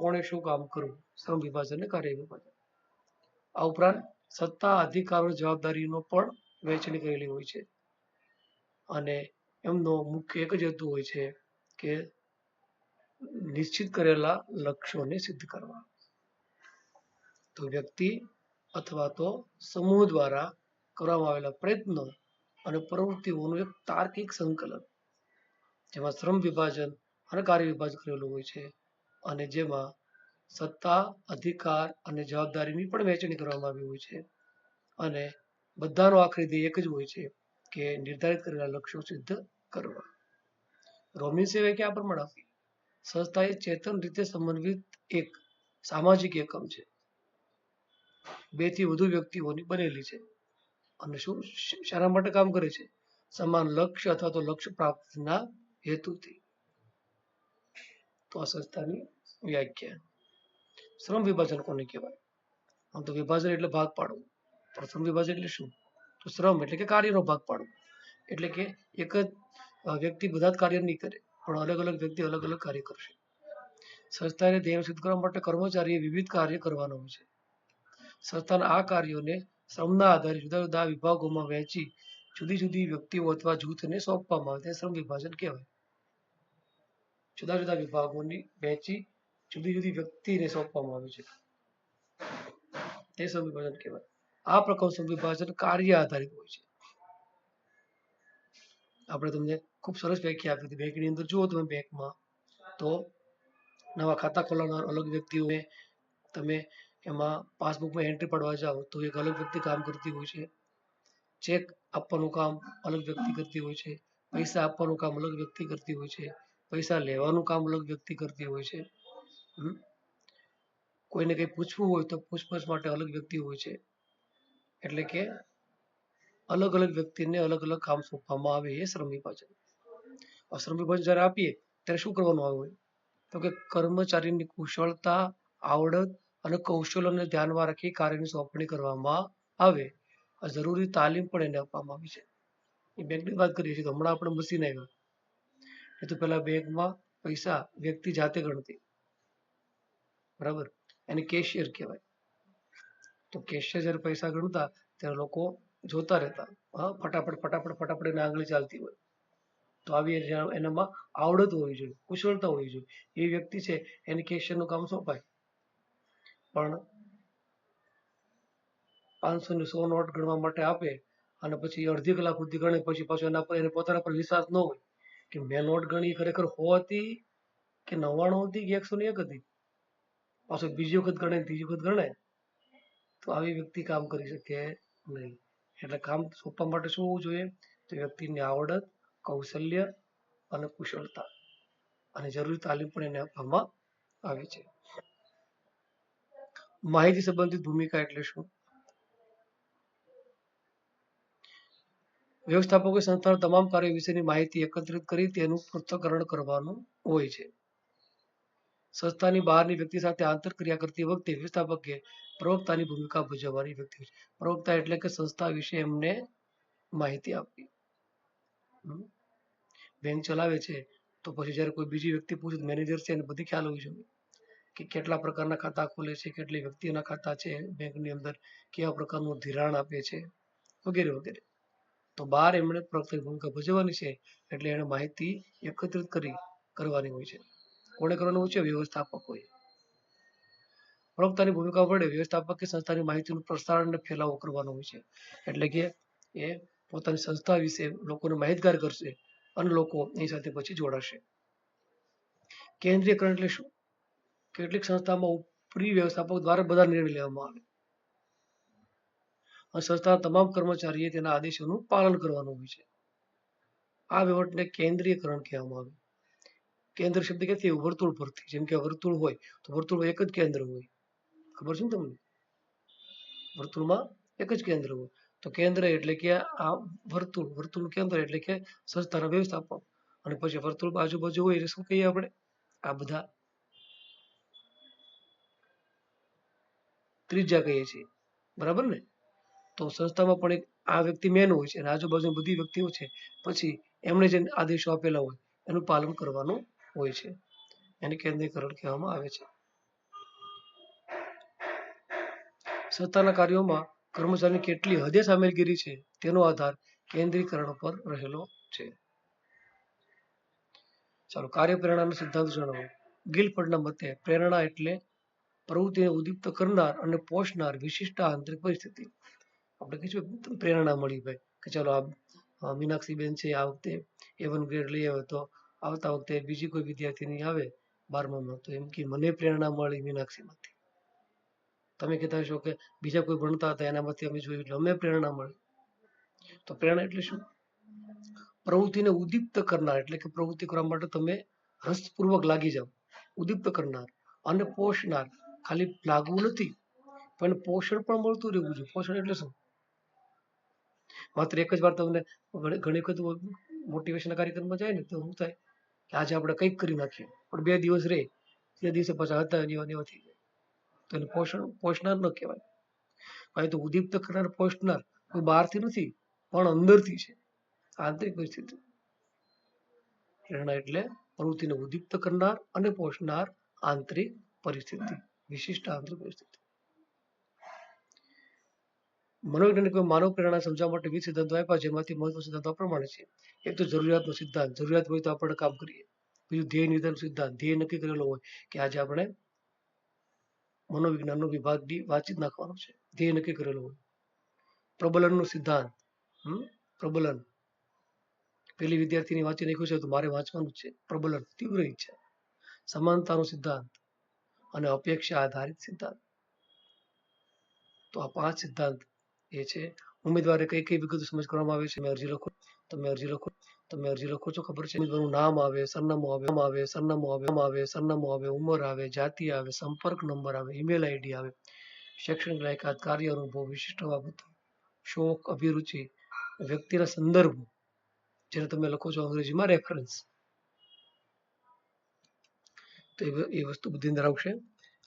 કોણે શું કામ કરવું, શ્રમ વિભાજન અને કાર્ય વિભાજન. આ ઉપરાંત સત્તા, અધિકારો, જવાબદારીનો પણ વહેંચણી કરેલી હોય છે અને એમનો મુખ્ય એક જ હેતુ હોય છે કે નિશ્ચિત કરેલા લક્ષ્યોને સિદ્ધ કરવા. તો વ્યક્તિ અથવા તો સમૂહ દ્વારા કરવામાં આવેલા પ્રયત્નો અને પ્રવૃત્તિઓનું એક તાર્કિક સંકલન, જેમાં શ્રમ વિભાજન અને કાર્ય વિભાજન કરેલું હોય છે અને જેમાં સત્તા, અધિકાર અને જવાબદારીની પણ વહેંચણી કરવામાં આવી હોય છે અને બધાનો આખરી ધ્યેય એક જ હોય છે કે નિર્ધારિત કરેલા લક્ષ્યો સિદ્ધ કરવા. રોબિન્સે વ્યાખ્યા આ પ્રમાણે આપી: સંસ્થા એ ચેતન રીતે સમન્વિત એક સામાજિક એકમ છે, 2 થી વધુ વ્યક્તિઓની બનેલી છે અને શું શાના માટે કામ કરે છે? સમાન લક્ષ્ય અથવા તો લક્ષ્ય પ્રાપ્તિના હેતુથી. તો આ સંસ્થાની વ્યાખ્યા. શ્રમ વિભાજન કોને કહેવાય? આમ તો વિભાજન એટલે ભાગ પાડવું, પણ શ્રમ વિભાજન એટલે શું? તો શ્રમ એટલે કે કાર્યનો ભાગ પાડવો, એટલે કે એક જ વ્યક્તિ બધા જ કાર્ય નહીં કરે, પણ અલગ અલગ વ્યક્તિ અલગ અલગ કાર્ય કરશે. સંસ્થાને ધ્યેય સિદ્ધ કરવા માટે કર્મચારીએ વિવિધ કાર્ય કરવાના હોય છે. સંસ્થાના આ કાર્યોને શ્રમના આધારે જુદા જુદા વિભાગોમાં વહેંચી જુદી જુદી વ્યક્તિઓ અથવા જૂથને સોંપવામાં આવે તે શ્રમ વિભાજન કહેવાય. જુદા જુદા વિભાગોની વહેંચી જુદી જુદી વ્યક્તિને સોંપવામાં આવે છે તે શ્રમ વિભાજન કહેવાય. આ પ્રકારનું શ્રમ વિભાજન કાર્ય આધારિત હોય છે. આપણે તમને ખૂબ સરસ વ્યાખ્યા આપી હતી. બેંકની અંદર જુઓ તમે, બેંકમાં તો નવા ખાતા ખોલાવનાર અલગ વ્યક્તિઓને તમે એમાં પાસબુકમાં એન્ટ્રી પાડવા જાઓ તો એક અલગ વ્યક્તિ કામ કરતી હોય છે. ચેક આપવાનું કામ અલગ વ્યક્તિ કરતી હોય છે. પૈસા આપવાનું કામ અલગ વ્યક્તિ કરતી હોય છે. પૈસા લેવાનું કામ અલગ વ્યક્તિ કરતી હોય છે. કોઈને કંઈ પૂછવું હોય તો પૂછપરછ માટે અલગ વ્યક્તિ હોય છે. એટલે કે અલગ અલગ વ્યક્તિને અલગ અલગ કામ સોંપવામાં આવે એ શ્રમ વિભાજન. શ્રમ વિભાજન જ્યારે આપીએ ત્યારે શું કરવાનું આવે હોય? તો કે કર્મચારીની કુશળતા, આવડત અને કૌશલ્યોને ધ્યાનમાં રાખી કાર્યની સોંપણી કરવામાં આવે. આ જરૂરી તાલીમ પણ એને આપવામાં આવી છે. એ બેંકની વાત કરીએ છીએ તો હમણાં આપણે મશીન આવ્યા, એ તો પેલા બેંકમાં પૈસા વ્યક્તિ જાતે ગણતી, બરાબર, એને કેશિયર કહેવાય. તો કેશિયર જ્યારે પૈસા ગણતા ત્યારે લોકો જોતા રહેતા, ફટાફટ એની આંગળી ચાલતી હોય. તો આવી એનામાં આવડત હોવી જોઈએ, કુશળતા હોવી જોઈએ. એ વ્યક્તિ છે એને કેશિયરનું કામ સોંપાય. પણ 500 ને 100 નોટ ગણવા માટે આપે અને પછી અડધી કલાક સુધી ગણે, પછી પાછું એના પર એને પોતાના પર વિશ્વાસ ન હોય કે મેં નોટ ગણી ખરેખર 100 હતી કે 99 હતી કે 101 હતી, પાછો બીજી વખત ગણે, ત્રીજી વખત ગણે, તો આવી વ્યક્તિ કામ કરી શકે નહીં. એટલે કામ સોંપવા માટે શું હોવું જોઈએ? તો વ્યક્તિની આવડત, કૌશલ્ય અને કુશળતા અને જરૂરી તાલીમ પણ એને આપવામાં આવે છે. માહિતી સંબંધિત ભૂમિકા એટલે શું? વ્યવસ્થાપકોએ સંસ્થાના તમામ કાર્યો વિશેની માહિતી એકત્રિત કરી તેનું પૃથ્થકરણ કરવાનું હોય છે. સંસ્થાની બહારની વ્યક્તિ સાથે આંતરક્રિયા કરતી વખતે વ્યવસ્થાપકે પ્રવક્તાની ભૂમિકા ભજવવાની વ્યક્તિ હોય છે. પ્રવક્તા એટલે કે સંસ્થા વિશે એમને માહિતી આપવી. બેંક ચલાવે છે તો પછી જ્યારે કોઈ બીજી વ્યક્તિ પૂછે, મેનેજર છે એને બધી ખ્યાલ હોવી જોઈએ કે કેટલા પ્રકારના ખાતા ખોલે છે, કેટલી વ્યક્તિઓના ખાતા છે બેંકની અંદર, કેવા પ્રકારનું ધિરાણ આપે છે, વગેરે વગેરે. તો બહાર એમણે પ્રવક્તાની ભૂમિકા ભજવવાની છે એટલે એને માહિતી એકત્રિત કરવાની હોય છે. કોણે કરવાનું હોય છે? વ્યવસ્થાપકોએ. પ્રવક્તાની ભૂમિકા વડે વ્યવસ્થાપકે સંસ્થાની માહિતીનું પ્રસારણ અને ફેલાવો કરવાનો હોય છે. એટલે કે એ પોતાની સંસ્થા વિશે લોકોને માહિતગાર કરશે અને લોકો એની સાથે પછી જોડાશે. કેન્દ્રીયકરણ એટલે શું? કેટલીક સંસ્થામાં ઉપરી વ્યવસ્થાપક દ્વારા બધા નિર્ણય લેવામાં આવે અને સંસ્થાના તમામ કર્મચારીએ તેના આદેશોનું પાલન કરવાનું હોય છે. આ વહીવટને કેન્દ્રીયકરણ કહેવામાં આવે. કેન્દ્ર શબ્દ ક્યાંથી? વર્તુળ પરથી. જેમ કે વર્તુળ હોય તો વર્તુળમાં એક જ કેન્દ્ર હોય, ખબર છે ને તમને? વર્તુળમાં એક જ કેન્દ્ર હોય. તો કેન્દ્ર એટલે કે આ વર્તુળનું કેન્દ્ર એટલે કે સંસ્થાના વ્યવસ્થાપક, અને પછી વર્તુળ આજુબાજુ હોય એટલે શું કહીએ આપણે? આ બધા ત્રિજ્યા કહીએ છીએ, બરાબર ને? તો સંસ્થામાં પણ એક આ વ્યક્તિ મેન હોય છે અને આજુબાજુ બધી વ્યક્તિઓ છે પછી એમણે જે આદેશો આપેલા હોય એનું પાલન કરવાનું હોય છે. એને કેન્દ્રીયકરણ કહેવામાં આવે છે. સત્તાના કાર્યોમાં કર્મચારીની કેટલી હદે સામેલગીરી છે તેનો આધાર કેન્દ્રીકરણ પર રહેલો છે. ચાલો, કાર્ય પ્રેરણાનો સિદ્ધાંત જણાવો. ગિલફર્ડના મતે પ્રેરણા એટલે પ્રવૃત્તિને ઉદ્દીપ્ત કરનાર અને પોષનાર વિશિષ્ટ આંતરિક પરિસ્થિતિ. આપણે કહીશું પ્રેરણા મળી ભાઈ કે ચાલો આ મીનાક્ષીબેન છે આ વખતે A1 ગ્રેડ લઈ આવે, તો આવતા વખતે બીજી કોઈ વિદ્યાર્થીની આવે 12માં, તો એમ કે મને પ્રેરણા મળી મીનાક્ષીમાંથી. તમે કહેતા હશો કે બીજા કોઈ ભણતા હતા એનામાંથી અમે જોયું એટલે અમે પ્રેરણા મળી. તો પ્રેરણા એટલે શું? પ્રવૃત્તિને ઉદ્દીપ્ત કરનાર, એટલે કે પ્રવૃત્તિ કરવા માટે તમે રસપૂર્વક લાગી જાઓ, ઉદ્દીપ્ત કરનાર અને પોષનાર. ખાલી લાગવું નથી પણ પોષણ પણ મળતું રહેવું જોઈએ. પોષણ એટલે શું? માત્ર એક જ વાર તમને ઘણી વખત મોટિવેશન કાર્યક્રમમાં જાય ને તો શું થાય કે આજે આપણે કંઈક કરી નાખીએ, પણ 2 દિવસ રહે, તે દિવસે પાછા હતા એવા થઈ જાય, તો એને પોષનાર ન કહેવાય. અહીં તો ઉદ્દીપ્ત કરનાર પોષનાર કોઈ બહારથી નથી પણ અંદરથી છે, આંતરિક પરિસ્થિતિ. પ્રેરણા એટલે પ્રવૃત્તિને ઉદ્દીપ્ત કરનાર અને પોષનાર આંતરિક પરિસ્થિતિ, વિશિષ્ટ આંતરિક પરિસ્થિતિ. મનોવૈજ્ઞાનિકોએ માનવ પ્રેરણા સમજાવવા માટે 20 સિદ્ધાંતો આપ્યા, જેમાંથી મહત્વના સિદ્ધાંતો આ પ્રમાણે છે. એક તો જરૂરિયાતનો સિદ્ધાંત, જરૂરિયાત હોય તો આપણે કામ કરીએ. બીજું ધ્યેય નિર્ધારણ સિદ્ધાંત, ધ્યેય નક્કી કરેલો હોય કે આજે આપણે મનોવિજ્ઞાનનો વિભાગની વાતચીત નાખવાનો છે, ધ્યેય નક્કી કરેલો હોય. પ્રબલનનો સિદ્ધાંત, પ્રબલન, પેલી વિદ્યાર્થીની વાંચી નાખ્યું છે તો મારે વાંચવાનું જ છે, પ્રબલન, તીવ્ર ઈચ્છા. સમાનતાનો સિદ્ધાંત અને અપેક્ષા આધારિત સિદ્ધાંત. તો આ 5 સિદ્ધાંત એ છે. ઉમેદવારે કઈ કઈ વિગતો સમજ કરવામાં આવે છે. તમે અરજી લખો છો, ખબર છે. ઉમેદવારનું નામ આવે, સરનામું આવે, ઉંમર આવે, જાતિ આવે, સંપર્ક નંબર આવે, ઈમેલ આઈડી આવે, શૈક્ષણિક લાયકાત, કાર્ય અનુભવ, વિશિષ્ટ બાબતો, શોખ, અભિરુચિ, વ્યક્તિના સંદર્ભ, જેને તમે લખો છો અંગ્રેજીમાં રેફરન્સ. તો એ વસ્તુ બધી અંદર આવશે.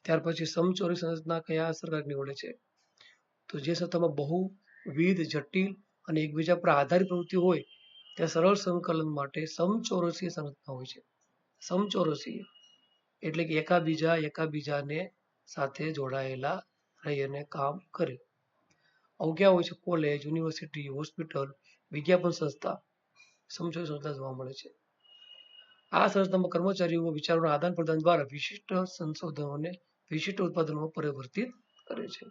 ત્યાર પછી સમચોરી સંરચના કયા અસરકારક નીવડે છે? તો જે સત્તામાં બહુવિધ, જટિલ અને એકબીજા પર આધારિત પ્રવૃત્તિ હોય ત્યાં સરળ સંકલન માટે સમચોરસીય સંરચના હોય છે. સમચોરસીય એટલે કે એકાબીજાને સાથે જોડાયેલા રહી અને કામ કરે. આવું ક્યાં હોય છે? કોલેજ, યુનિવર્સિટી, હોસ્પિટલ, વિજ્ઞાપન સંસ્થા, સમચોરસી સંસ્થા જોવા મળે છે. આ સંસ્થામાં કર્મચારીઓ વિચારોના આદાન પ્રદાન દ્વારા વિશિષ્ટ સંશોધનોને વિશિષ્ટ ઉત્પાદનોમાં પરિવર્તિત કરે છે.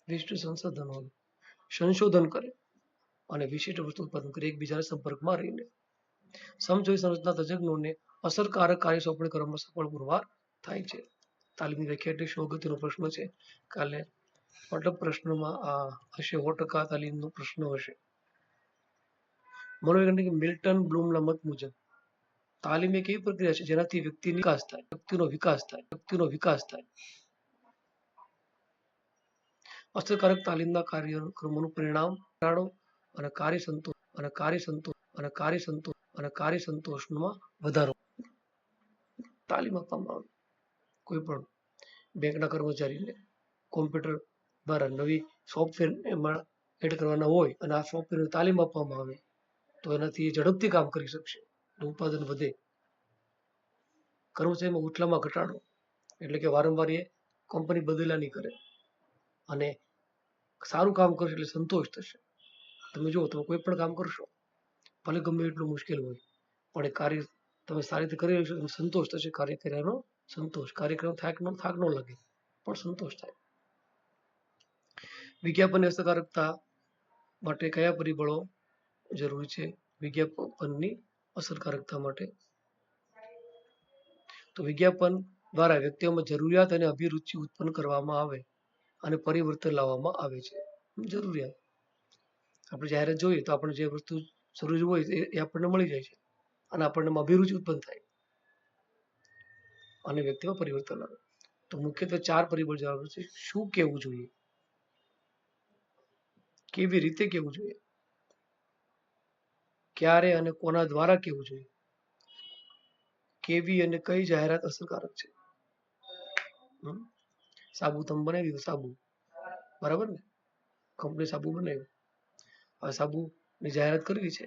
વિશિષ્ટ સંશોધન કરે અને વિશિષ્ટ વસ્તુ ઉત્પાદન કરે, એકબીજાના સંપર્કમાં રહીને. સમચોરી સંરચના તજજ્ઞોને અસરકારક કાર્ય સોંપણી કરવામાં સફળ પુરવાર થાય છે. તાલીમની વ્યાખ્યા એટલે શું? અગત્યનો પ્રશ્ન છે. કાલે મતલબ પ્રશ્નમાં આ હશે, 100% તાલીમનો પ્રશ્ન હશે. મનોવૈજ્ઞાનિક મિલ્ટન બ્લૂમના મત મુજબ તાલીમ એક એવી પ્રક્રિયા છે જેનાથી વ્યક્તિનો વિકાસ થાય. અસરકારક તાલીમના કાર્યક્રમોનું પરિણામ ઘટાડો અને કાર્યસંતોષમાં વધારો. તાલીમ આપવામાં આવે. કોઈ પણ બેંકના કર્મચારીને કોમ્પ્યુટર દ્વારા નવી સોફ્ટવેર એમાં એડ કરવાના હોય અને આ સોફ્ટવેરની તાલીમ આપવામાં આવે તો એનાથી ઝડપથી કામ કરી શકશે, ઉત્પાદન વધે. કર્મચારીમાં ઉથલામાં ઘટાડો એટલે કે વારંવાર એ કંપની બદલ્યા નહીં કરે અને સારું કામ કરશે એટલે સંતોષ થશે. તમે જુઓ, તમે કોઈ પણ કામ કરશો ભલે ગમે એટલું મુશ્કેલ હોય પણ એ કાર્ય તમે સારી રીતે કરી શકશો, સંતોષ થશે. કાર્ય કર્યાનો સંતોષ, કાર્યક્રમ થાક ન લાગે પણ સંતોષ થાય. વિજ્ઞાપનની અસરકારકતા માટે કયા પરિબળો જરૂરી છે? વિજ્ઞાપનની અસરકારકતા માટે તો વિજ્ઞાપન દ્વારા વ્યક્તિઓમાં જરૂરિયાત અને અભિરુચિ ઉત્પન્ન કરવામાં આવે અને પરિવર્તન લાવવામાં આવે છે. જરૂરિયાત, આપણે જાહેરાત જોઈએ તો આપણે જે વસ્તુ જરૂરી હોય એ આપણને મળી જાય છે અને આપણને અભિરુચિ ઉત્પન્ન થાય અને વ્યક્તિમાં પરિવર્તન આવે. તો મુખ્યત્વે 4 પરિબળ જરૂર છે. શું કહેવું જોઈએ, કેવી રીતે કહેવું જોઈએ, ક્યારે અને કોના દ્વારા કહેવું જોઈએ, કેવી અને કઈ જાહેરાત અસરકારક છે. સાબુ તમે બનાવી દીધો, સાબુ બરાબર ને, કંપની સાબુ બનાવ્યું, હવે સાબુની જાહેરાત કરવી છે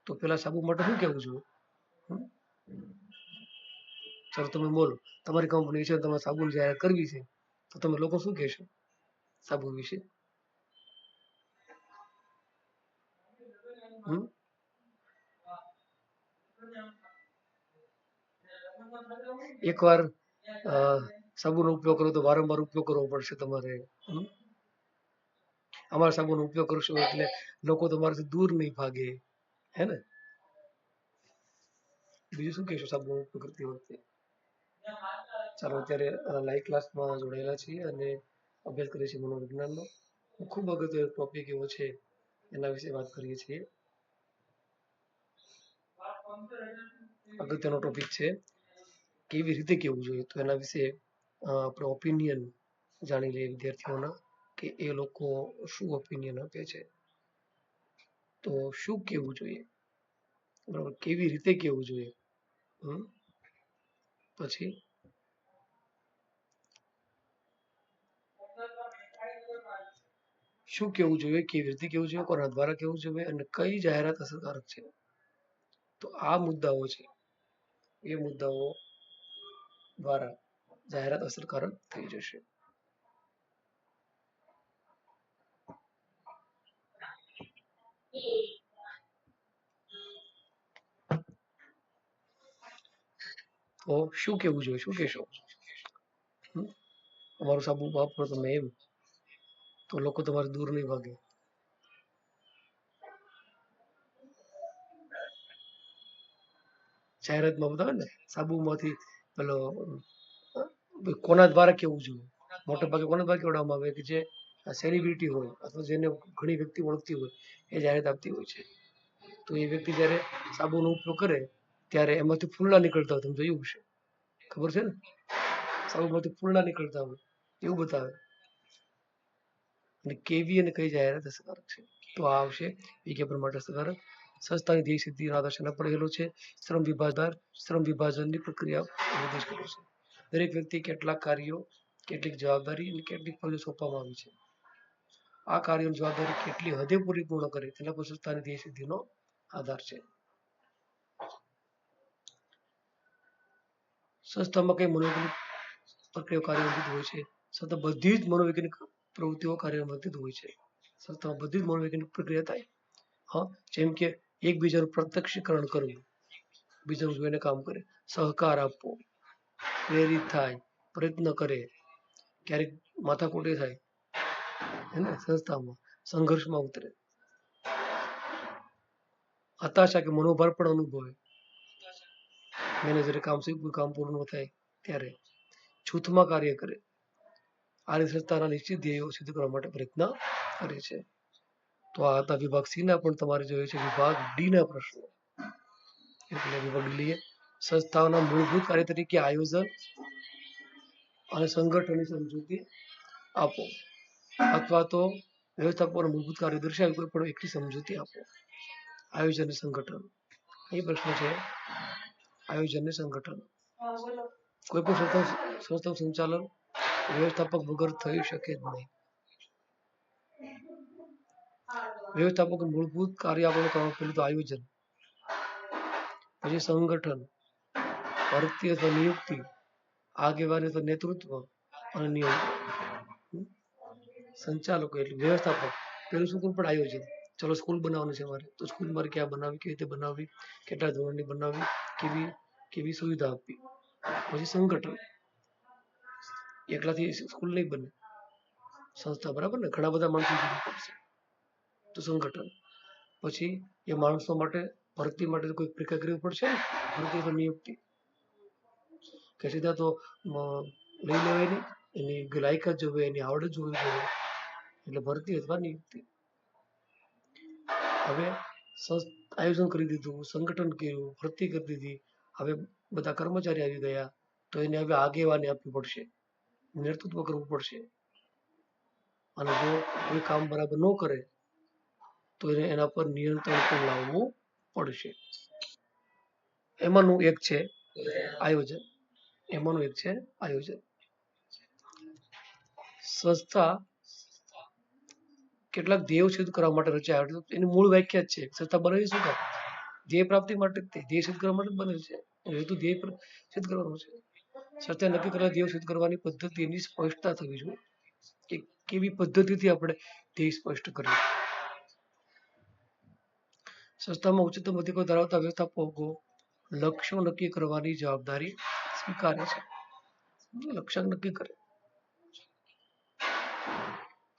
તો પેલા સાબુ માટે શું કહેવું જોઈએ? ચાલો તમે બોલો, તમારી કંપની છે, તમારે સાબુની જાહેરાત કરવી છે તો તમે લોકો શું કહેશો? સાબુ વિશે? એકવાર સાબુનો ઉપયોગ કરો તો વારંવાર ઉપયોગ કરવો પડશે તમારે. અમારા સાબુનો ઉપયોગ કરશો એટલે લોકો તમારાથી દૂર નહીં ભાગે, હે ને? બીજું શું કહેશો સાબુનો ઉપયોગ કરતી વખતે? ચાલો, અત્યારે લાઈવ ક્લાસમાં જોડાયેલા છીએ અને અભ્યાસ કરીએ છીએ મનોવિજ્ઞાનનો. ખૂબ અગત્યનો ટોપિક એવો છે, એના વિશે વાત કરીએ છીએ. અગત્યનો ટોપિક છે કેવી રીતે કહેવું જોઈએ, તો એના વિશે આપણે ઓપિનિયન જાણી લઈએ વિદ્યાર્થીઓના, કે એ લોકો શું ઓપિનિયન આપે છે. તો શું કહેવું જોઈએ, બરાબર, કેવી રીતે કહેવું જોઈએ, પછી શું કહેવું જોઈએ, કેવી રીતે કહેવું જોઈએ, કોના દ્વારા કહેવું જોઈએ અને કઈ જાહેરાત અસરકારક છે. તો આ મુદ્દાઓ છે, એ મુદ્દાઓ દ્વારા જાહેરાત અસરકારક થઈ જશે. તો શું કહેવું જોઈએ, શું કહેશો? અમારું સાબુ વાપરો તમે એમ, તો લોકો તમારે દૂર નહીં ભાગે. જાહેરાતમાં બતાવે ને સાબુમાંથી પેલો કોના દ્વારા કેવું જોઈએ, મોટે ભાગે કોના દ્વારા કેવડાવવામાં આવે કે જે સેલિબ્રિટી હોય અથવા જેને ઘણી વ્યક્તિ ઓળખતી હોય એ જાહેરાત આપતી હોય છે. તો એ વ્યક્તિ જ્યારે સાબુનો ઉપયોગ કરે ત્યારે એમાંથી ફૂલડા નીકળતા હોય, તમે જોયું હશે, ખબર છે ને? સાબુમાંથી ફૂલડા નીકળતા હોય એવું બતાવે. અને કેવી અને કઈ જાહેરાત અસરકારક છે, તો આ આવશે વિજ્ઞાપન માટે અસરકારક. સંસ્થાની ધ્યેય સિદ્ધિના આદર્શને પડેલો છે. શ્રમ વિભાજનની પ્રક્રિયા નિર્દેશ કરે છે. દરેક વ્યક્તિ કેટલાક કાર્યો, કેટલીક જવાબદારી અને કેટલીક ફરજો સોંપવામાં આવી છે. આ કાર્યોની જવાબદારી કેટલી હદે પૂરી પૂર્ણ કરે તેના પર સંસ્થાની ધ્યેય સિદ્ધિનો આધાર છે. સંસ્થામાં કઈ મનોવૈજ્ઞાનિક પ્રક્રિયા કાર્યરત હોય છે? સંસ્થા બધી જ મનોવૈજ્ઞાનિક પ્રવૃત્તિઓ કાર્યરત હોય છે. સંસ્થામાં બધી જ મનોવૈજ્ઞાનિક પ્રક્રિયા થાય. હા, જેમ કે એકબીજાનું પ્રત્યક્ષીકરણ કરવું, બીજાનું જોઈને કામ કરે, સહકાર આપવો, પ્રેરિત થાય, પ્રયત્ન કરે, ક્યારેક માથાકૂટી થાય, એને સંસ્થામાં સંઘર્ષમાં ઉતરે, હતાશા કે મનોભાર પણ અનુભવે, મેનેજરે કામ પૂરું ન થાય ત્યારે જૂથમાં કાર્ય કરે, આ રીતે સંસ્થાના નિશ્ચિત ધ્યેયો સિદ્ધ કરવા માટે પ્રયત્ન કરે છે. તો આ હતા વિભાગ સી ના, પણ તમારે જોઈએ છે વિભાગ ડી ના પ્રશ્નો. એટલે વિભાગ ડી લઈએ, સંસ્થાઓના મૂળભૂત કાર્ય તરીકે આયોજન અને સંગઠનની સમજૂતી આપો, અથવા તો વ્યવસ્થાપન મૂળભૂત કાર્ય દર્શાવી કોઈ પણ એકની સમજૂતી આપો. આયોજન અને સંગઠન, એ પ્રશ્ન છે. આયોજન અને સંગઠન, કોઈ પણ સંસ્થાનું સંચાલન વ્યવસ્થાપક વગર થઈ શકે જ નહીં. વ્યવસ્થાપક મૂળભૂત કાર્ય આપણે કરવાનું, પેલું તો આયોજન, પછી સંગઠન, ભરતી અથવા નિયુક્તિ, આગેવાની અથવા નેતૃત્વ અને નિયંત્રણ. સંચાલકો એટલે વ્યવસ્થાપક, પેલું શું પણ આયોજન, ચલો સ્કૂલ બનાવવાની છે મારે, તો સ્કૂલ મારે ક્યાં બનાવવી, કેવી રીતે બનાવવી, કેટલા ધોરણની બનાવવી, કેવી સુવિધા આપવી. પછી સંગઠન, એકલાથી સ્કૂલ નહીં બને, સંસ્થા, બરાબર ને, ઘણા બધા માણસો જરૂર પડશે, તો સંગઠન. પછી એ માણસો માટે ભરતી માટે કોઈ પ્રક્રિયા કરવી પડશે ને, ભરતી અથવા નિયુક્તિ, કે સીધા તો લઈ લેવાય નહીં, એની લાયકાત જોવે, એની આવડત જોવી જોઈએ, એટલે ભરતી અથવા નિયુક્તિ. હવે આયોજન કરી દીધું, સંગઠન કર્યું, ભરતી કરી દીધી, હવે બધા કર્મચારી આવી ગયા, તો એને હવે આગેવાની આપવી પડશે, નેતૃત્વ કરવું પડશે. અને જો કોઈ કામ બરાબર ન કરે તો એને એના પર નિયંત્રણ પણ લાવવું પડશે. એમાંનું એક છે આયોજન. સંસ્થા કેટલાક ધ્યેયો સિદ્ધ કરવા માટે રચાય. એની મૂળ વ્યાખ્યા છે, સંસ્થા બનેલી શું કામ? ધ્યેય પ્રાપ્તિ માટે, ધ્યેય સિદ્ધ કરવા માટે બનેલ છે. હેતુ ધ્યેય સિદ્ધ કરવાનો છે. સંસ્થાએ નક્કી કરેલા ધ્યેયો સિદ્ધ કરવાની પદ્ધતિની સ્પષ્ટતા થવી જોઈએ. કે કેવી પદ્ધતિથી આપણે ધ્યેય સ્પષ્ટ કરીએ. સંસ્થામાં ઉચ્ચતમ અધિકારો ધરાવતા વ્યવસ્થાપકો લક્ષ્યો નક્કી કરવાની જવાબદારી સ્વીકારે છે. લક્ષ્ય નક્કી કરે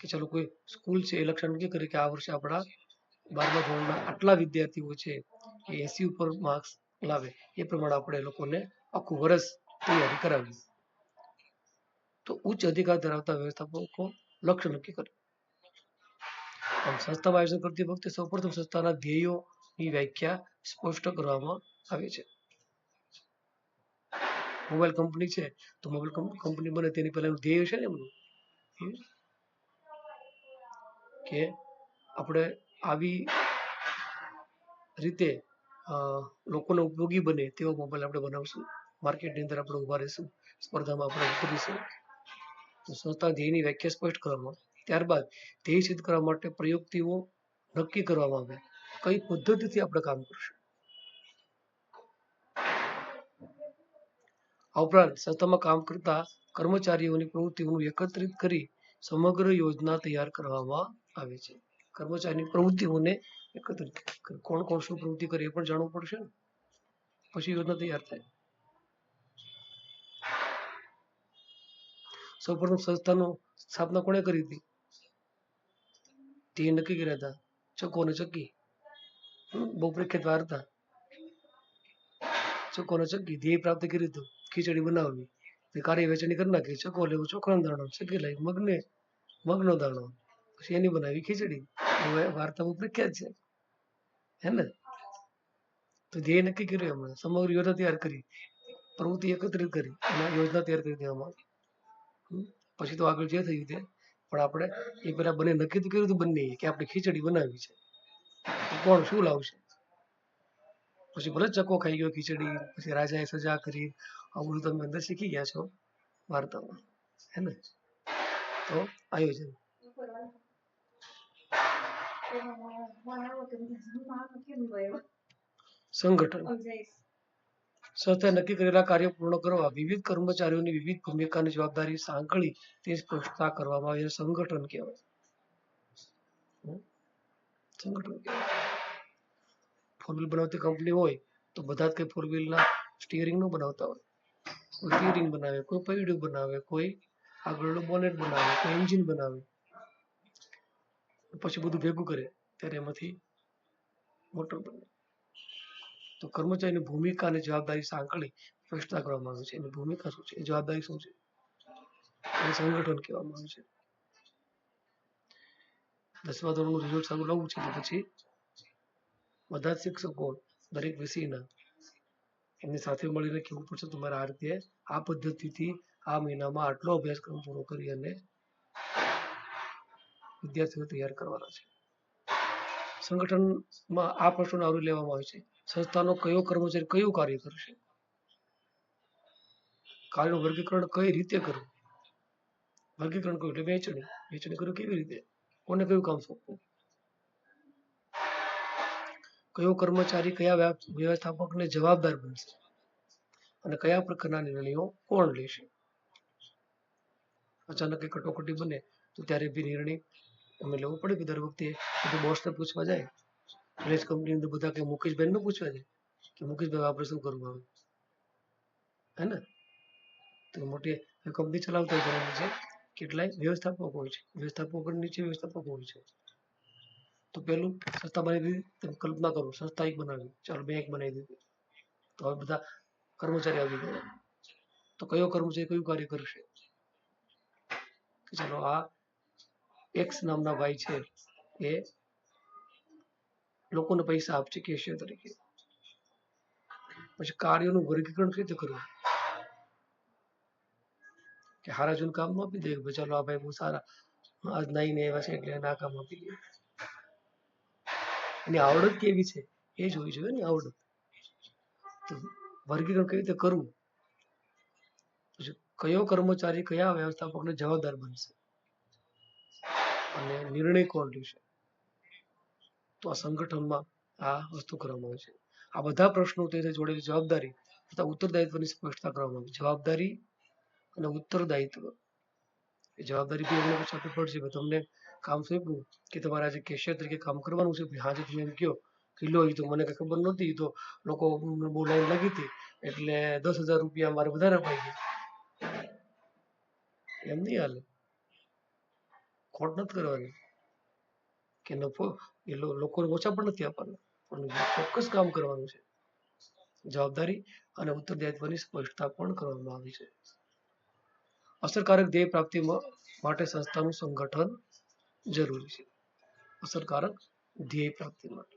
કે ચાલો કોઈ સ્કૂલ છે એ લક્ષ્ય નક્કી કરે કે આ વર્ષે આપણા 12મા ધોરણના આટલા વિદ્યાર્થીઓ છે એ 80 ઉપર માર્ક્સ લાવે, એ પ્રમાણે આપણે એ લોકોને આખું વર્ષ તૈયારી કરાવી. તો ઉચ્ચ અધિકાર ધરાવતા વ્યવસ્થાપકો લક્ષ્ય નક્કી કરે. આમ સંસ્થામાં આયોજન કરતી વખતે સૌપ્રથમ સંસ્થાના ધ્યેયોની વ્યાખ્યા સ્પષ્ટ કરવામાં આવે છે. મોબાઈલ કંપની છે તો મોબાઈલ કંપની બને તેની પહેલા એનું ધ્યેય છે ને એમનું કે આપણે આવી રીતે લોકોને ઉપયોગી બને તેવો મોબાઈલ આપણે બનાવશું, માર્કેટની અંદર આપણે ઉભા રહીશું, સ્પર્ધામાં આપણે ઉતરીશું. તો સંસ્થા ધ્યેયની વ્યાખ્યા સ્પષ્ટ કરવામાં, ત્યારબાદ ધ્યેય સિદ્ધ કરવા માટે પ્રયુક્તિઓ નક્કી કરવામાં આવે, કઈ પદ્ધતિથી આપણે કામ કરશું. આ ઉપરાંત સંસ્થામાં કામ કરતા કર્મચારીઓની પ્રવૃત્તિઓનું એકત્રિત કરી સમગ્ર યોજના તૈયાર કરવામાં આવે છે. કર્મચારીની પ્રવૃત્તિઓને એકત્રિત કોણ કોણ શું પ્રવૃત્તિ કરે એ પણ જાણવું પડશે ને, પછી યોજના તૈયાર થાય. સૌપ્રથમ સંસ્થાનો સ્થાપના કોણે કરી હતી? ધ્યેય નક્કી કર્યા હતા ચકો અને ચક્કી. બહુ પ્રખ્યાત વાર્તા. ચકો અને ચક્કી ધ્યેય પ્રાપ્ત કર્યું હતું ખીચડી બનાવવી, કાર્ય વેચણી કરી નાખી. ચકો લેવું ચોખાનો દાણો, ચક્કી લાવી મગનો દાણો, પછી એની બનાવી ખીચડી. વાર્તા બહુ પ્રખ્યાત છે હે ને. તો ધ્યેય નક્કી કર્યું એમણે, સમગ્ર યોજના તૈયાર કરી, પ્રવૃત્તિ એકત્રિત કરી અને યોજના તૈયાર કરી દેવામાં આવી. પછી તો આગળ જે થયું તે, પણ આપણે એ પેલા બંને નક્કી તો કર્યું હતું બંને કે આપણે ખીચડી બનાવી છે, કોણ શું લાવશે. પછી ભલે ચકો ખાઈ ગયો ખીચડી, પછી રાજાએ સજા કરી, આ બધું તમે અંદર શીખી ગયા છો વાર્તામાં હે ને. તો આયોજન સંગઠન સંસ્થાએ નક્કી કરેલા કાર્યો પૂર્ણ કરવા વિવિધ કર્મચારીઓની વિવિધ ભૂમિકાની જવાબદારી સાંકળી તે સ્પષ્ટતા કરવામાં આવે સંગઠન કહેવાય. સંગઠન કહેવાય. ફોર વ્હીલ બનાવતી કંપની હોય તો બધા જ કઈ ફોર વ્હીલના સ્ટીયરિંગ નો બનાવતા હોય, કોઈ સ્ટીયરિંગ બનાવે, કોઈ પૈડું બનાવે, કોઈ આગળનું બોનેટ બનાવે, કોઈ એન્જિન બનાવે, પછી બધું ભેગું કરે ત્યારે એમાંથી મોટર બને. તો કર્મચારીની ભૂમિકા અને જવાબદારી સાંકળી સ્પષ્ટતા કરવામાં આવે છે. એની ભૂમિકા શું છે, જવાબદારી શું છે, એને સંગઠન કહેવામાં આવે છે. 10મા ધોરણનું રિઝલ્ટ સારું લાવવું છે તો પછી બધા જ શિક્ષકો દરેક વિષયના એમની સાથે મળીને કેવું પડશે તમારે આ રીતે આ પદ્ધતિથી આ મહિનામાં આટલો અભ્યાસક્રમ પૂરો કરી અને વિદ્યાર્થીઓ તૈયાર કરવાના છે. સંગઠનમાં આ પ્રશ્નો આવરી લેવામાં આવે છે. સંસ્થાનો કયો કર્મચારી કયું કાર્ય કરશે, કાર્યનું વર્ગીકરણ કઈ રીતે કરવું, વર્ગીકરણ કર્યું એટલે વેચણી કર્યું કેવી રીતે, કોને કયું કામ સોંપવું, કયો કર્મચારી કયા વ્યવસ્થાપકને જવાબદાર બનશે અને કયા પ્રકારના નિર્ણયો કોણ લેશે. અચાનક કઈ કટોકટી બને તો ત્યારે બી નિર્ણય અમે લેવો પડે કે દર વખતે બધું બોસને પૂછવા જાય, રિલાયન્સ કંપની અંદર બધા કે મુકેશભાઈ ને પૂછવા જાય કે મુકેશભાઈ આપણે શું કરવું આવે હે ને. તો મોટી કંપની ચલાવતા હોય નીચે કેટલાય વ્યવસ્થાપકો હોય છે, વ્યવસ્થાપકો નીચે વ્યવસ્થાપકો હોય છે. તો પેલું સંસ્થા બનાવી દીધી, તમે કલ્પના કરો સંસ્થા એક બનાવી, ચાલો બેંક બનાવી દીધી, તો હવે બધા કર્મચારી આવી ગયા, તો કયો કર્મચારી કયું કાર્ય કરશે. ચાલો આ એક્સ નામના ભાઈ છે એ લોકોને પૈસા આપશે કેશિયર તરીકે, પછી કાર્યોનું વર્ગીકરણ કઈ રીતે કરવું કે હારા જૂન કામ આપી દે, ચાલો આ ભાઈ બહુ સારા આજ નાઈને આવ્યા છે એટલે એને આ કામ આપી દે. એની આવડત કેવી છે એ જોવી જોઈએ ને, આવડત. તો વર્ગીકરણ કઈ રીતે કરવું, પછી કયો કર્મચારી કયા વ્યવસ્થાપકને જવાબદાર બનશે અને નિર્ણય કોણ લેશે. તો આ સંગઠનમાં આ વસ્તુ કરવામાં આવે છે. આ બધા પ્રશ્નો તે જોડેલી જવાબદારી તથા ઉત્તરદાયિત્વની સ્પષ્ટતા કરવામાં આવે. જવાબદારી અને ઉત્તરદાયિત્વ એ જવાબદારી બી એમને પછી આપવી પડશે. તમને કામ સોંપ્યું કે તમારે આજે કેશિયર તરીકે કામ કરવાનું છે, આજે તમે એમ કહો કે લો એ તો મને કઈ ખબર નહોતી, એ તો લોકો બહુ લાઈન લાગી હતી એટલે 10,000 રૂપિયા મારે વધારે અપાઈ ગયા, એમ નહીં હાલે. ખોટ નથી કરવાની કે નફો એ લોકોને ઓછા પણ નથી આપવાના, પણ ચોક્કસ કામ કરવાનું છે. જવાબદારી અને ઉત્તરદાયિત્વની સ્પષ્ટતા પણ કરવામાં આવી છે. અસરકારક ધ્યેય પ્રાપ્તિ માટે સંસ્થાનું સંગઠન જરૂરી છે. અસરકારક ધ્યેય પ્રાપ્તિ માટે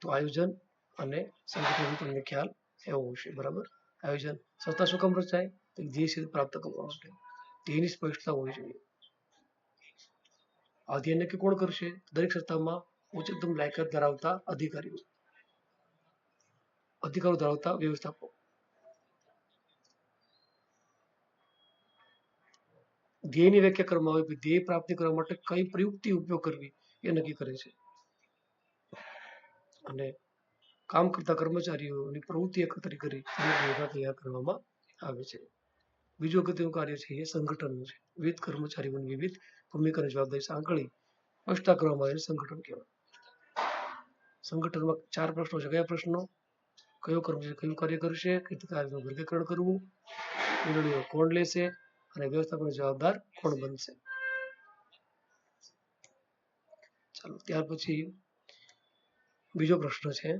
તો આયોજન અને સંગઠન તમને ખ્યાલ એવો હશે, બરાબર. આયોજન સંસ્થા શું કામ રચાય? તો ધ્યેય સિદ્ધ પ્રાપ્ત કરવા માટે, ધ્યેયની સ્પષ્ટતા હોવી જોઈએ. આ ધ્યેય નક્કી કોણ કરશે? દરેક સંસ્થામાં ઉચ્ચતમ લાયકાત ધરાવતા અધિકારો ધરાવતા વ્યવસ્થાપકો. ધ્યેયની વ્યાખ્યા કરવામાં આવે, ધ્યેય પ્રાપ્તિ કરવા માટે કઈ પ્રયુક્તિ ઉપયોગ કરવી એ નક્કી કરે છે. અને કામ કરતા કર્મચારીઓની પ્રવૃત્તિ એકત્રિત કરી યોજના તૈયાર કરવામાં આવે છે. બીજું અગત્યનું કાર્ય છે એ સંગઠનનું છે. વિવિધ કર્મચારીઓની વિવિધ ભૂમિકા અને જવાબદારી સાંકળી સ્પષ્ટતા કરવામાં આવે સંગઠન કહેવાય. સંગઠનમાં 4 પ્રશ્નો છે. કયા પ્રશ્નો? કયો કર્મચારી કયું કાર્ય કરશે, કઈ કાર્યનું વર્ગીકરણ કરવું, નિર્ણયો કોણ લેશે અને વ્યવસ્થાપન જવાબદાર કોણ બનશે. ચાલો ત્યાર પછી બીજો પ્રશ્ન છે,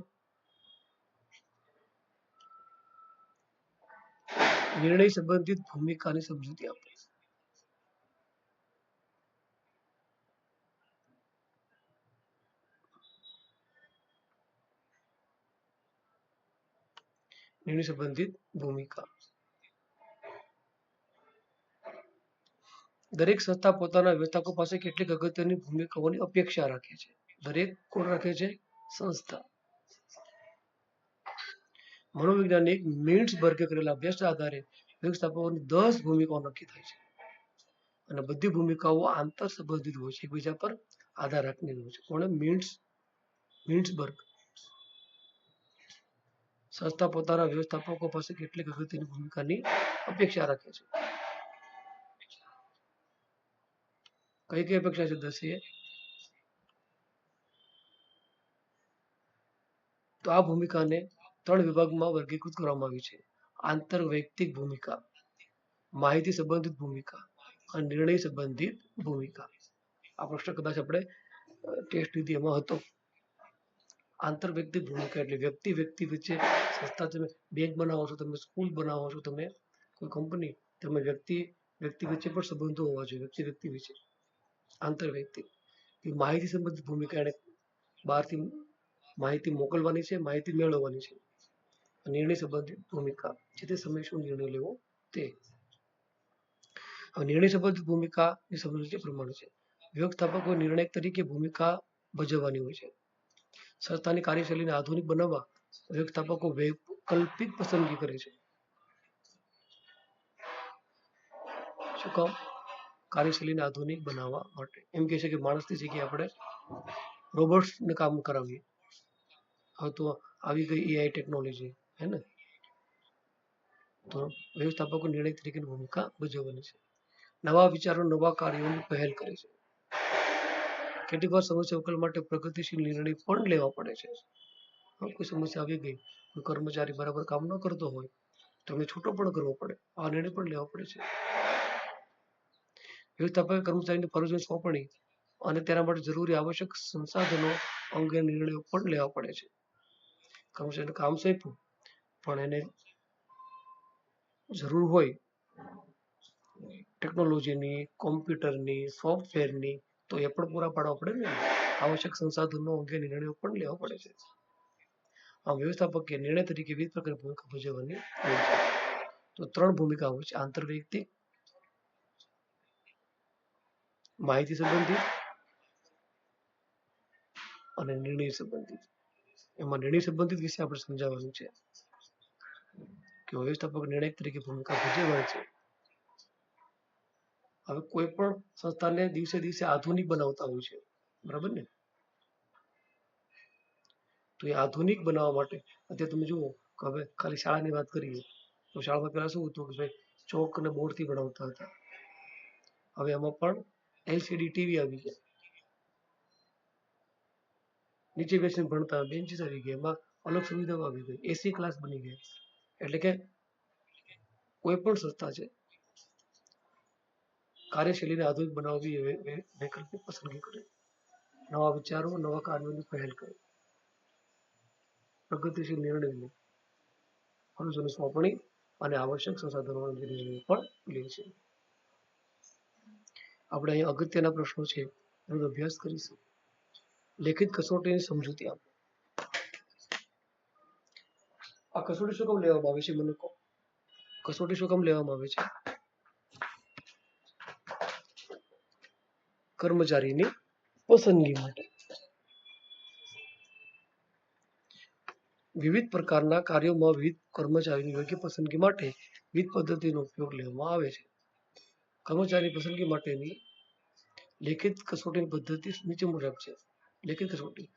નિર્ણય સંબંધિત ભૂમિકાની સમજૂતી આપો. નિર્ણય સંબંધિત ભૂમિકા. દરેક સંસ્થા પોતાના વ્યવસ્થાપકો પાસે કેટલીક અગત્યની ભૂમિકાઓની અપેક્ષા રાખે છે. દરેક કોણ રાખે છે? સંસ્થા. મનોવૈજ્ઞાનિક મિન્ટ્સબર્ગે કરેલા અભ્યાસના આધારે વ્યવસ્થાપકોની 10 ભૂમિકાઓ નક્કી થાય છે અને બધી ભૂમિકાઓ આંતર સંબંધિત હોય છે, એકબીજા પર આધાર રાખીને હોય છે. કોણે? મિન્ટ્સબર્ગ. સંસ્થા પોતાના વ્યવસ્થાપકો પાસે કેટલીક અગત્યની ભૂમિકાની અપેક્ષા રાખે છે. કઈ કઈ અપેક્ષા છે? 10. તો આ ભૂમિકાને 3 વિભાગમાં વર્ગીકૃત કરવામાં આવી છે. આંતર વૈયક્તિક ભૂમિકા, માહિતી સંબંધિત ભૂમિકા અને નિર્ણય સંબંધિત ભૂમિકા. આ પ્રશ્ન કદાચ આપણે ટેસ્ટ લીધી એમાં હતો. આંતર વૈયક્તિક ભૂમિકા એટલે વ્યક્તિ વચ્ચે, સંસ્થા તમે બેંક બનાવો છો, તમે સ્કૂલ બનાવો છો, તમે કોઈ કંપની, તમે વ્યક્તિ વચ્ચે પણ સંબંધો હોવા જોઈએ, વ્યક્તિ વચ્ચે. આંતર વૈયક્તિક. માહિતી સંબંધિત ભૂમિકા એને બહારથી માહિતી મોકલવાની છે, માહિતી મેળવવાની છે. નિર્ણય સંબંધિત ભૂમિકા જે તે સમય શું નિર્ણય લેવો તે. નિર્ણય સંબંધિત ભૂમિકાની સમજૂતી પ્રમાણે છે. વ્યવસ્થાપકો નિર્ણાયક તરીકે ભૂમિકા ભજવવાની હોય છે. સંસ્થાની કાર્યશૈલીને આધુનિક બનાવવા વ્યવસ્થાપકો વૈકલ્પિક પસંદગી કરે છે. શું કામ? કાર્યશૈલીને આધુનિક બનાવવા માટે. એમ કહે છે કે માણસની જગ્યાએ આપણે રોબોટ્સને કામ કરાવીએ. હવે તો આવી ગઈ AI ટેકનોલોજી, હે ને? તો વ્યવસ્થાપકો નિર્ણય તરીકેની ભૂમિકા ભજવવાની છે. નવા વિચારો, નવા કાર્યોની પહેલ કરે છે. કેટલીક વાર સમસ્યા ઉકેલ માટે પ્રગતિશીલ નિર્ણય પણ લેવા પડે છે. કોઈ સમસ્યા આવી ગઈ, કોઈ કર્મચારી બરાબર કામ ન કરતો હોય તો એમને છૂટો પણ કરવો પડે, આ નિર્ણય પણ લેવા પડે છે. વ્યવસ્થાપકે કર્મચારીની ફરજો સોંપણી અને તેના માટે જરૂરી આવશ્યક સંસાધનો અંગે નિર્ણયો પણ લેવા પડે છે. કર્મચારીને કામ સોંપ્યું પણ એને જરૂર હોય ટેકનોલોજીની, કોમ્પ્યુટરની, સોફ્ટવેરની, તો એ પણ પૂરા પાડવા પડે ને. આવશ્યક સંસાધનો અંગે નિર્ણયો પણ લેવા પડે છે. આમ વ્યવસ્થાપકે નિર્ણય તરીકે વિવિધ પ્રકારની ભૂમિકા ભજવવાની હોય છે. તો 3 ભૂમિકા હોય છે: આંતરવૈયક્તિક, માહિતી સંબંધિત અને નિર્ણય સંબંધિત. એમાં નિર્ણય સંબંધિત વિશે આપણે સમજાવવાનું છે કે વ્યવસ્થાપક નિર્ણાયક તરીકે ભૂમિકા ભજવે છે. હવે કોઈ પણ સંસ્થાને દિવસે દિવસે આધુનિક બનાવતા હોય છે, બરાબર ને? તો એ આધુનિક બનાવવા માટે અત્યારે તમે જુઓ કે હવે ખાલી શાળાની વાત કરીએ તો શાળામાં પહેલા શું હતું કે ભાઈ ચોક અને બોર્ડથી ભણાવતા હતા. હવે આમાં પણ LCD ટીવી આવી ગયા, નીચે બેસીને ભણતા બેન્ચીસ આવી ગયા, એમાં અલગ સુવિધાઓ આવી ગઈ, AC ક્લાસ બની ગયા. એટલે કે કોઈ પણ સંસ્થા છે કાર્યશૈલીને આધુનિક બનાવવી વૈકલ્પિક પસંદગી કરે, નવા વિચારો નવા કાર્યોની પહેલ કરે, પ્રગતિશીલ નિર્ણય લે, ફરજોની સોંપણી અને આવશ્યક સંસાધનોનો નિર્ણય પણ લે છે. આપણે અહીં અગત્યના પ્રશ્નો છે એનો અભ્યાસ કરીશું. લેખિત કસોટીની સમજૂતી આપો. આ કસોટી શું કામ લેવામાં આવે છે મને કહો. કસોટી શું કામ લેવામાં આવે છે? કર્મચારીની પસંદગી માટે. વિવિધ પ્રકારના કાર્યોમાં વિવિધ કર્મચારીની યોગ્ય પસંદગી માટે વિવિધ પદ્ધતિનો ઉપયોગ લેવામાં આવે છે. કર્મચારી પસંદગી માટેની લેખિત કસોટીની પદ્ધતિ નીચે મુજબ છે. લેખિત કસોટી: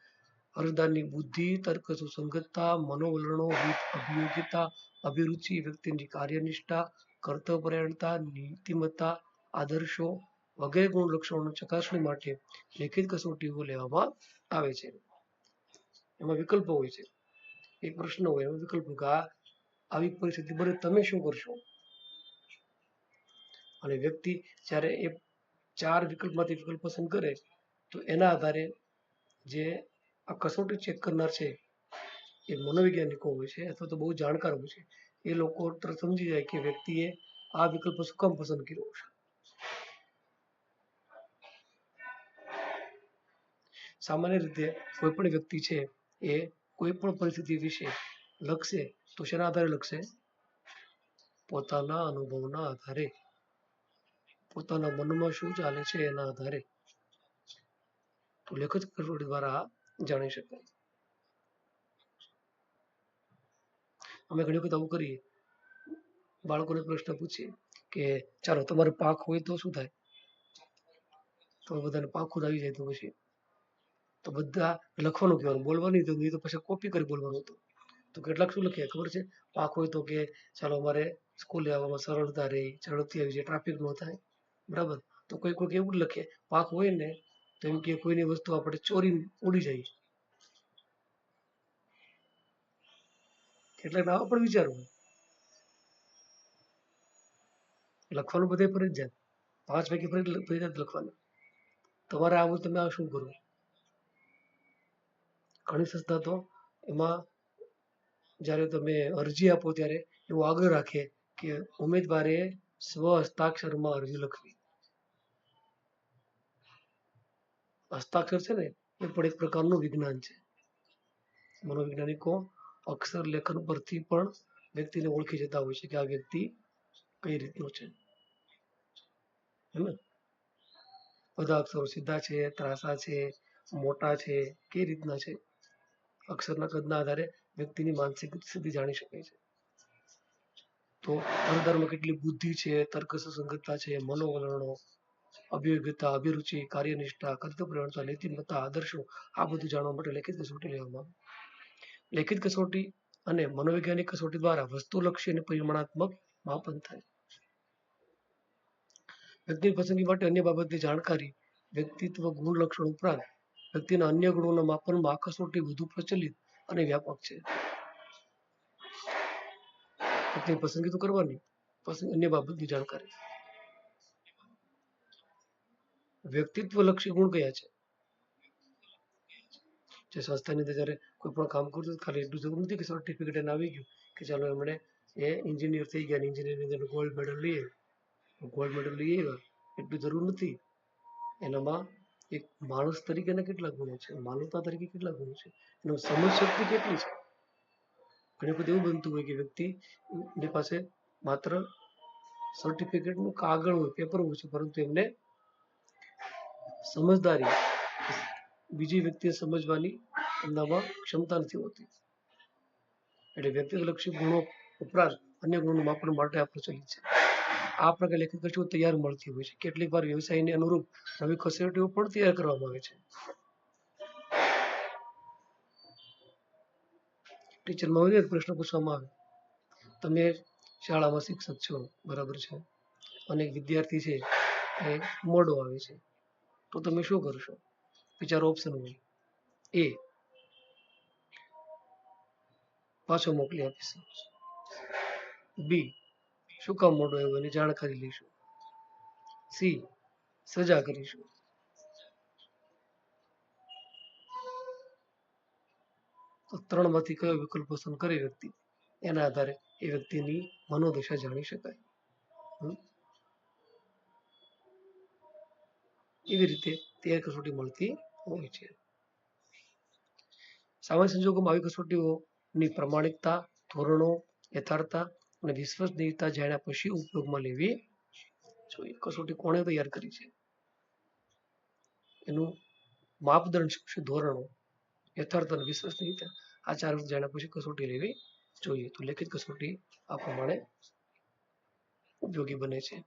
અરજદારની બુદ્ધિ, તર્ક સુસંગતતા, મનોવલણો, અભિયોગ્યતા, અભિરુચિ, વ્યક્તિની કાર્યનિષ્ઠા, કર્તવ્યપરાયણતા, નીતિમત્તા, આદર્શો વગેરે ગુણ લક્ષણોની ચકાસણી માટે લેખિત કસોટીઓ લેવામાં આવે છે. એમાં વિકલ્પો હોય છે. એક પ્રશ્ન હોય એમાં વિકલ્પો કે આવી પરિસ્થિતિ બને તમે શું કરશો? અને વ્યક્તિ જ્યારે એ 4 વિકલ્પમાંથી વિકલ્પ પસંદ કરે તો એના આધારે જે આ કસોટી ચેક કરનાર છે એ મનોવૈજ્ઞાનિકો હોય છે અથવા તો બહુ જાણકાર હોય છે, એ લોકો તરત સમજી જાય કે વ્યક્તિએ આ વિકલ્પ શું કામ પસંદ કર્યો છે. સામાન્ય રીતે કોઈ પણ વ્યક્તિ છે એ કોઈ પણ પરિસ્થિતિ વિશે લખશે તો શેના આધારે લખશે? પોતાના અનુભવના આધારે, પોતાના મનમાં શું ચાલે છે એના આધારે. તો લેખિત કસોટી દ્વારા જાણી શકાય. અમે ઘણી વખત આવું કરીએ, બાળકોને પ્રશ્ન પૂછીએ કે ચાલો તમારે પાંખ હોય તો શું થાય? તો બધાને પાંખો આવી જાય તો પછી તો બધા લખવાનું કહેવાનું, બોલવાની તો પછી કોપી કરી બોલવાનું હતું. તો કેટલાક શું લખીએ ખબર છે? પાંખ હોય તો કે ચાલો અમારે સ્કૂલે આવવામાં સરળતા રહે, ઝડપથી આવી જાય, ટ્રાફિક ન થાય, બરાબર. તો કોઈ એવું લખે પાંખ હોય ને તો એમ કે કોઈની વસ્તુ આપણે ચોરી ઉડી જાય. કેટલાક આવા પણ વિચાર હોય. લખવાનું બધે ફરજિયાત, 5 પૈકી ફરજિયાત લખવાનું. તમારે આવું તમે આ શું કરો? ઘણી સંસ્થા તો એમાં જ્યારે તમે અરજી આપો ત્યારે એવો આગ્રહ રાખે કે ઉમેદવારે સ્વ હસ્તાક્ષરમાં અરજી લખવી. હસ્તાક્ષર છે ને એ પણ એક પ્રકારનું વિજ્ઞાન છે. મનોવૈજ્ઞાનિકો અક્ષર લેખન પરથી પણ વ્યક્તિને ઓળખી જતા હોય છે કે આ વ્યક્તિ કઈ રીતનો છે. બધા અક્ષરો સીધા છે, ત્રાંસા છે, મોટા છે, કઈ રીતના છે. અક્ષરના કદના આધારે વ્યક્તિની માનસિક સ્થિતિ જાણી શકાય છે. તો અરજદારમાં કેટલી બુદ્ધિ છે, તર્ક સુસંગતતા છે, મનોવલણો, અભિયોગ્યતા, અભિરુચિ, કાર્યનિષ્ઠા, કર્તવ્યપરાયણતા, નીતિમત્તા, આદર્શો આ બધું જાણવા માટે લેખિત કસોટી લેવામાં આવે. લેખિત કસોટી અને મનોવૈજ્ઞાનિક કસોટી દ્વારા વસ્તુલક્ષી અને પરિમાણાત્મક માપન થાય. વ્યક્તિની પસંદગી માટે અન્ય બાબતની જાણકારી, વ્યક્તિત્વ ગુણ લક્ષણ ઉપરાંત વ્યક્તિના અન્ય ગુણોના માપનમાં આ કસોટી વધુ પ્રચલિત અને વ્યાપક છે. વ્યક્તિની પસંદગી તો કરવાની, અન્ય બાબતની જાણકારી. વ્યક્તિત્વ લક્ષી ગુણ કયા છે? જે સંસ્થાની અંદર જ્યારે કોઈ પણ કામ કરતું ખાલી એટલું જરૂર નથી કે સર્ટિફિકેટ એને આવી ગયું કે ચાલો એમણે એ એન્જિનિયર થઈ ગયા, એન્જિનિયરની અંદર ગોલ્ડ મેડલ લઈ આવ્યા, એટલું જરૂર નથી. એનામાં એક માણસ તરીકેના કેટલા ગુણો છે, માનવતા તરીકે કેટલા ગુણો છે, એનો સમજ શક્તિ કેટલી છે. ઘણી વખત એવું બનતું હોય કે વ્યક્તિની પાસે માત્ર સર્ટિફિકેટનું કાગળ હોય, પેપર હોય છે, પરંતુ એમને સમજદારી, બીજી વ્યક્તિને સમજવાની એમનામાં ક્ષમતા નથી હોતી. એટલે વ્યક્તિલક્ષી ગુણો ઉપરાંત અન્ય ગુણોનું માપન માટે આ પ્રચલિત છે. આ પ્રકારે લેખિત કસોટી તૈયાર મળતી હોય છે. કેટલીક વાર વ્યવસાયને અનુરૂપ નવી કસોટીઓ પણ તૈયાર કરવામાં આવે છે. ટીચરમાં હોય ને પ્રશ્ન પૂછવામાં આવે, તમે શાળામાં શિક્ષક છો, બરાબર છે, અને એક વિદ્યાર્થી છે એ મોડો આવે છે તો તમે શું કરશો? વિચારો ઓપ્શન હોય. એ પાછો મોકલી આપીશું. બી શું કામ મોડો આવ્યો એની જાણકારી લઈશું. સી સજા કરીશું. તો ત્રણમાંથી કયો વિકલ્પ પસંદ કરે વ્યક્તિ એના આધારે એ વ્યક્તિની મનોદશા જાણી શકાય. એવી રીતે 13 કસોટી મળતી હોય છે. સામાન્ય સંજોગોમાં આવી કસોટીઓની પ્રમાણિકતા, ધોરણો, યથાર્થતા અને વિશ્વસનીયતા જાણ્યા પછી ઉપયોગમાં લેવી જોઈએ. કસોટી કોણે તૈયાર કરી છે? એનું માપદંડ શું છે? ધોરણો, યથાર્થ અને વિશ્વસનીયતા. આ 4 વસ્તુ જાણ્યા પછી કસોટી લેવી જોઈએ. તો લેખિત કસોટી આ પ્રમાણે ઉપયોગી બને છે.